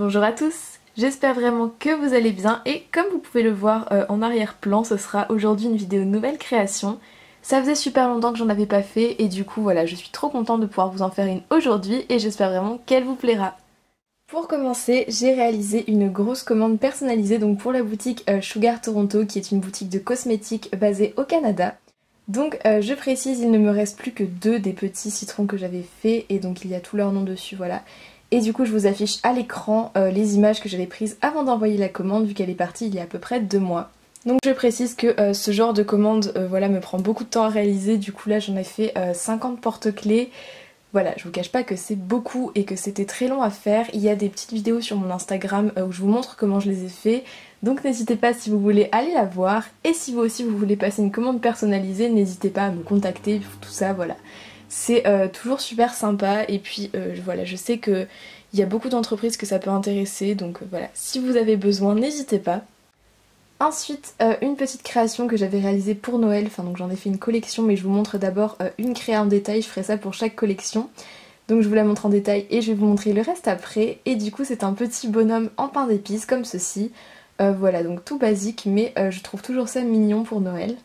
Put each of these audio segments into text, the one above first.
Bonjour à tous, j'espère vraiment que vous allez bien et comme vous pouvez le voir en arrière-plan, ce sera aujourd'hui une vidéo nouvelle création. Ça faisait super longtemps que j'en avais pas fait et du coup voilà, je suis trop contente de pouvoir vous en faire une aujourd'hui et j'espère vraiment qu'elle vous plaira. Pour commencer, j'ai réalisé une grosse commande personnalisée donc pour la boutique Sugar Toronto qui est une boutique de cosmétiques basée au Canada. Donc je précise, il ne me reste plus que 2 des petits citrons que j'avais fait et donc il y a tout leur nom dessus, voilà. Et du coup je vous affiche à l'écran les images que j'avais prises avant d'envoyer la commande vu qu'elle est partie il y a à peu près 2 mois. Donc je précise que ce genre de commande voilà, me prend beaucoup de temps à réaliser, du coup là j'en ai fait 50 porte-clés. Voilà, je vous cache pas que c'est beaucoup et que c'était très long à faire. Il y a des petites vidéos sur mon Instagram où je vous montre comment je les ai fait. Donc n'hésitez pas si vous voulez aller la voir. Et si vous aussi vous voulez passer une commande personnalisée, n'hésitez pas à me contacter, tout ça, voilà. C'est toujours super sympa et puis voilà, je sais qu'il y a beaucoup d'entreprises que ça peut intéresser. Donc voilà, si vous avez besoin, n'hésitez pas. Ensuite, une petite création que j'avais réalisée pour Noël, enfin donc j'en ai fait une collection mais je vous montre d'abord une créa en détail, je ferai ça pour chaque collection. Donc je vous la montre en détail et je vais vous montrer le reste après. Et du coup c'est un petit bonhomme en pain d'épices comme ceci. Voilà, donc tout basique mais je trouve toujours ça mignon pour Noël.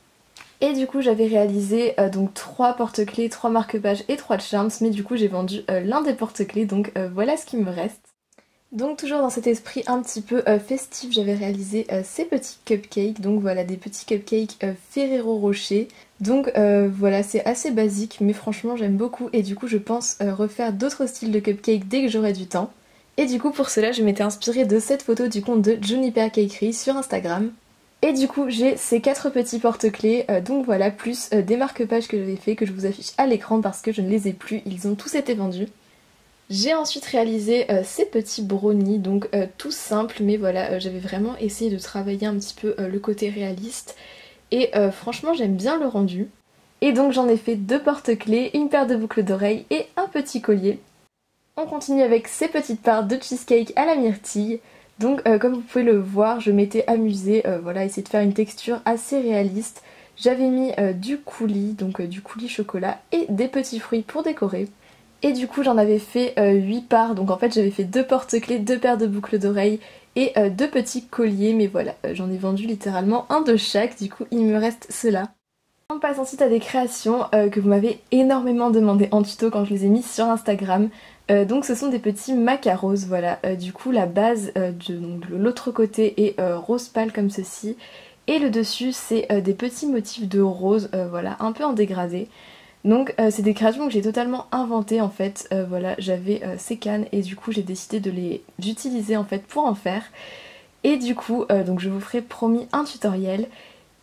Et du coup j'avais réalisé donc 3 porte-clés, 3 marque-pages et 3 charms, mais du coup j'ai vendu l'un des porte-clés, donc voilà ce qui me reste. Donc toujours dans cet esprit un petit peu festif, j'avais réalisé ces petits cupcakes, donc voilà des petits cupcakes Ferrero Rocher. Donc voilà, c'est assez basique mais franchement j'aime beaucoup et du coup je pense refaire d'autres styles de cupcakes dès que j'aurai du temps. Et du coup pour cela je m'étais inspirée de cette photo du compte de Juniper Cakery sur Instagram. Et du coup j'ai ces 4 petits porte-clés, donc voilà, plus des marque-pages que j'avais fait que je vous affiche à l'écran parce que je ne les ai plus, ils ont tous été vendus. J'ai ensuite réalisé ces petits brownies, donc tout simple, mais voilà, j'avais vraiment essayé de travailler un petit peu le côté réaliste. Et franchement j'aime bien le rendu. Et donc j'en ai fait 2 porte-clés, une paire de boucles d'oreilles et un petit collier. On continue avec ces petites parts de cheesecake à la myrtille. Donc comme vous pouvez le voir, je m'étais amusée, voilà, à essayer de faire une texture assez réaliste. J'avais mis du coulis, donc du coulis chocolat et des petits fruits pour décorer. Et du coup j'en avais fait 8 parts, donc en fait j'avais fait 2 porte-clés, 2 paires de boucles d'oreilles et 2 petits colliers, mais voilà, j'en ai vendu littéralement un de chaque, du coup il me reste cela. On passe ensuite à des créations que vous m'avez énormément demandé en tuto quand je les ai mis sur Instagram. Donc ce sont des petits macarons, voilà, du coup la base de l'autre côté est rose pâle comme ceci. Et le dessus c'est des petits motifs de rose, voilà, un peu en dégradé. Donc c'est des créations que j'ai totalement inventées en fait, voilà, j'avais ces cannes et du coup j'ai décidé de les utiliser en fait pour en faire. Et du coup, donc je vous ferai promis un tutoriel.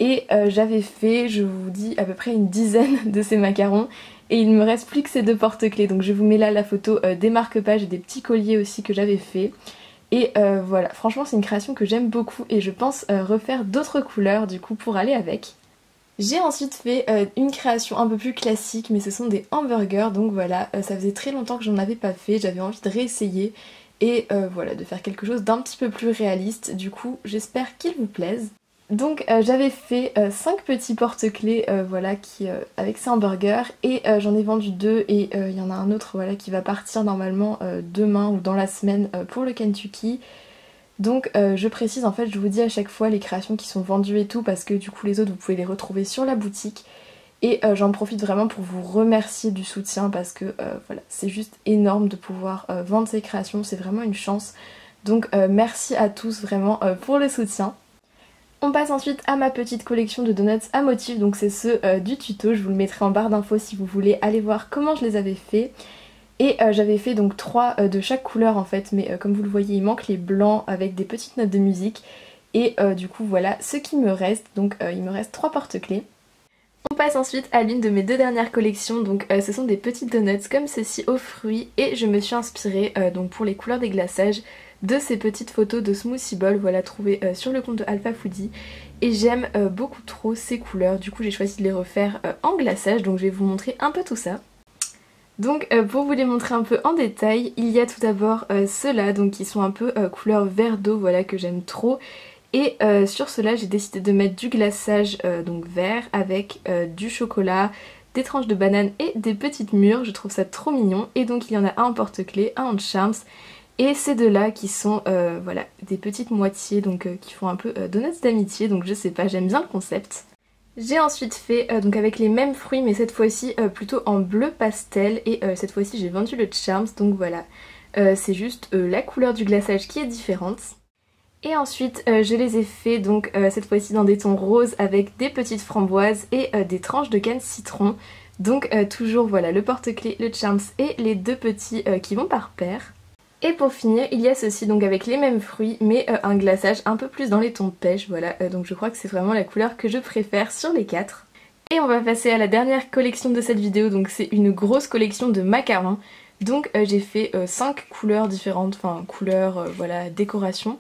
Et j'avais fait, je vous dis, à peu près une dizaine de ces macarons. Et il ne me reste plus que ces 2 porte-clés. Donc je vous mets là la photo des marque-pages et des petits colliers aussi que j'avais fait. Et voilà, franchement c'est une création que j'aime beaucoup et je pense refaire d'autres couleurs du coup pour aller avec. J'ai ensuite fait une création un peu plus classique, mais ce sont des hamburgers, donc voilà, ça faisait très longtemps que j'en avais pas fait, j'avais envie de réessayer et voilà, de faire quelque chose d'un petit peu plus réaliste, du coup j'espère qu'ils vous plaisent. Donc j'avais fait 5 petits porte-clés voilà, avec ces hamburgers et j'en ai vendu 2 et il y en a un autre voilà, qui va partir normalement demain ou dans la semaine pour le Kentucky. Donc je précise, en fait je vous dis à chaque fois les créations qui sont vendues et tout parce que du coup les autres vous pouvez les retrouver sur la boutique. Et j'en profite vraiment pour vous remercier du soutien parce que voilà, c'est juste énorme de pouvoir vendre ces créations, c'est vraiment une chance. Donc merci à tous vraiment pour le soutien. On passe ensuite à ma petite collection de donuts à motifs, donc c'est ceux du tuto, je vous le mettrai en barre d'infos si vous voulez aller voir comment je les avais fait. Et j'avais fait donc 3 de chaque couleur en fait, mais comme vous le voyez il manque les blancs avec des petites notes de musique. Et du coup voilà ce qui me reste, donc il me reste 3 porte-clés. On passe ensuite à l'une de mes 2 dernières collections, donc ce sont des petites donuts comme ceci aux fruits. Et je me suis inspirée donc pour les couleurs des glaçages de ces petites photos de smoothie bowl, voilà, trouvées sur le compte de Alpha Foodie. Et j'aime beaucoup trop ces couleurs, du coup j'ai choisi de les refaire en glaçage, donc je vais vous montrer un peu tout ça. Donc pour vous les montrer un peu en détail, il y a tout d'abord ceux-là, donc qui sont un peu couleur vert d'eau, voilà, que j'aime trop. Et sur ceux-là j'ai décidé de mettre du glaçage donc vert avec du chocolat, des tranches de banane et des petites mûres, je trouve ça trop mignon. Et donc il y en a un en porte-clés, un en charms Et ces deux-là qui sont voilà, des petites moitiés donc qui font un peu donuts d'amitié, donc je sais pas, j'aime bien le concept. J'ai ensuite fait donc avec les mêmes fruits mais cette fois-ci plutôt en bleu pastel et cette fois-ci j'ai vendu le Charms, donc voilà. C'est juste la couleur du glaçage qui est différente. Et ensuite je les ai fait donc cette fois-ci dans des tons roses avec des petites framboises et des tranches de canne citron. Donc toujours voilà le porte-clés, le Charms et les deux petits qui vont par paire. Et pour finir il y a ceci donc avec les mêmes fruits mais un glaçage un peu plus dans les tons de pêche, voilà. Donc je crois que c'est vraiment la couleur que je préfère sur les 4. Et on va passer à la dernière collection de cette vidéo, donc c'est une grosse collection de macarons. Donc j'ai fait 5 couleurs différentes, enfin couleurs, voilà, décoration.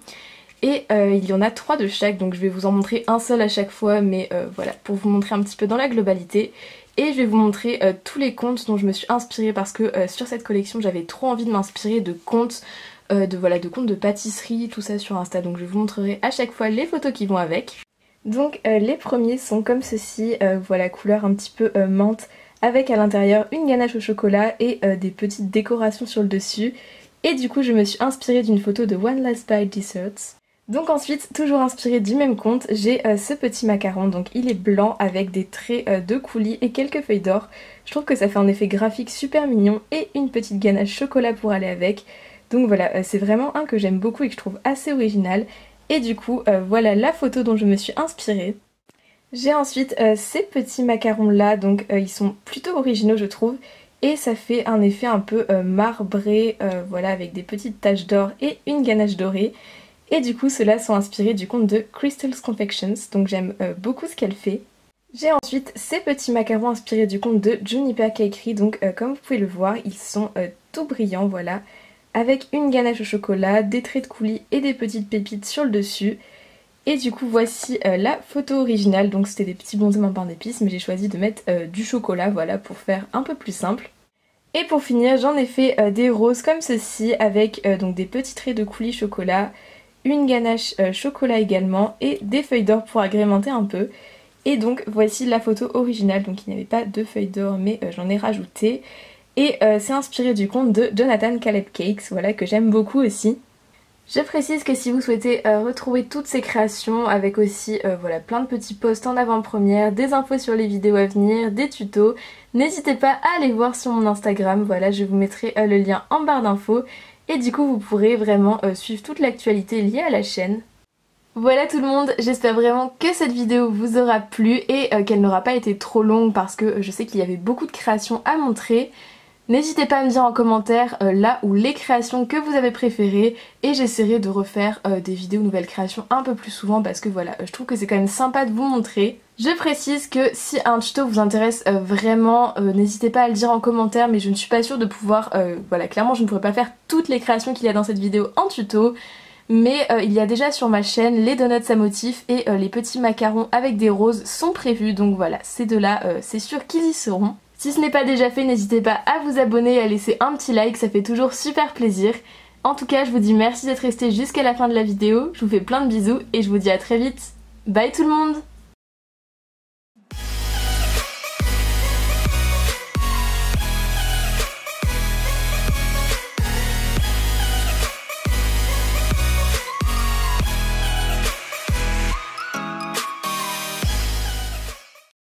Et il y en a 3 de chaque, donc je vais vous en montrer un seul à chaque fois, mais voilà, pour vous montrer un petit peu dans la globalité. Et je vais vous montrer tous les contes dont je me suis inspirée parce que sur cette collection j'avais trop envie de m'inspirer de contes, de contes de pâtisserie, tout ça sur Insta. Donc je vous montrerai à chaque fois les photos qui vont avec. Donc les premiers sont comme ceci, voilà, couleur un petit peu menthe, avec à l'intérieur une ganache au chocolat et des petites décorations sur le dessus. Et du coup je me suis inspirée d'une photo de One Last Bite Desserts. Donc ensuite, toujours inspirée du même conte, j'ai ce petit macaron, donc il est blanc avec des traits de coulis et quelques feuilles d'or. Je trouve que ça fait un effet graphique super mignon et une petite ganache chocolat pour aller avec. Donc voilà, c'est vraiment un que j'aime beaucoup et que je trouve assez original. Et du coup, voilà la photo dont je me suis inspirée. J'ai ensuite ces petits macarons là, donc ils sont plutôt originaux je trouve. Et ça fait un effet un peu marbré, voilà, avec des petites taches d'or et une ganache dorée. Et du coup ceux-là sont inspirés du conte de Crystal's Confections, donc j'aime beaucoup ce qu'elle fait. J'ai ensuite ces petits macarons inspirés du conte de Juniper Cakery, donc comme vous pouvez le voir ils sont tout brillants, voilà, avec une ganache au chocolat, des traits de coulis et des petites pépites sur le dessus. Et du coup voici la photo originale, donc c'était des petits bonshommes en pain d'épices mais j'ai choisi de mettre du chocolat, voilà, pour faire un peu plus simple. Et pour finir j'en ai fait des roses comme ceci avec donc des petits traits de coulis chocolat, une ganache chocolat également et des feuilles d'or pour agrémenter un peu. Et donc voici la photo originale, donc il n'y avait pas de feuilles d'or mais j'en ai rajouté. Et c'est inspiré du conte de Jonathan Caleb Cakes, voilà, que j'aime beaucoup aussi. Je précise que si vous souhaitez retrouver toutes ces créations avec aussi voilà, plein de petits posts en avant-première, des infos sur les vidéos à venir, des tutos, n'hésitez pas à aller voir sur mon Instagram, voilà, je vous mettrai le lien en barre d'infos. Et du coup vous pourrez vraiment suivre toute l'actualité liée à la chaîne. Voilà tout le monde, j'espère vraiment que cette vidéo vous aura plu et qu'elle n'aura pas été trop longue parce que je sais qu'il y avait beaucoup de créations à montrer. N'hésitez pas à me dire en commentaire là où les créations que vous avez préférées et j'essaierai de refaire des vidéos nouvelles créations un peu plus souvent parce que voilà, je trouve que c'est quand même sympa de vous montrer. Je précise que si un tuto vous intéresse vraiment, n'hésitez pas à le dire en commentaire, mais je ne suis pas sûre de pouvoir, voilà, clairement je ne pourrais pas faire toutes les créations qu'il y a dans cette vidéo en tuto, mais il y a déjà sur ma chaîne les donuts à motifs et les petits macarons avec des roses sont prévus, donc voilà, ces deux-là, c'est sûr qu'ils y seront. Si ce n'est pas déjà fait, n'hésitez pas à vous abonner et à laisser un petit like, ça fait toujours super plaisir. En tout cas, je vous dis merci d'être resté jusqu'à la fin de la vidéo, je vous fais plein de bisous et je vous dis à très vite. Bye tout le monde!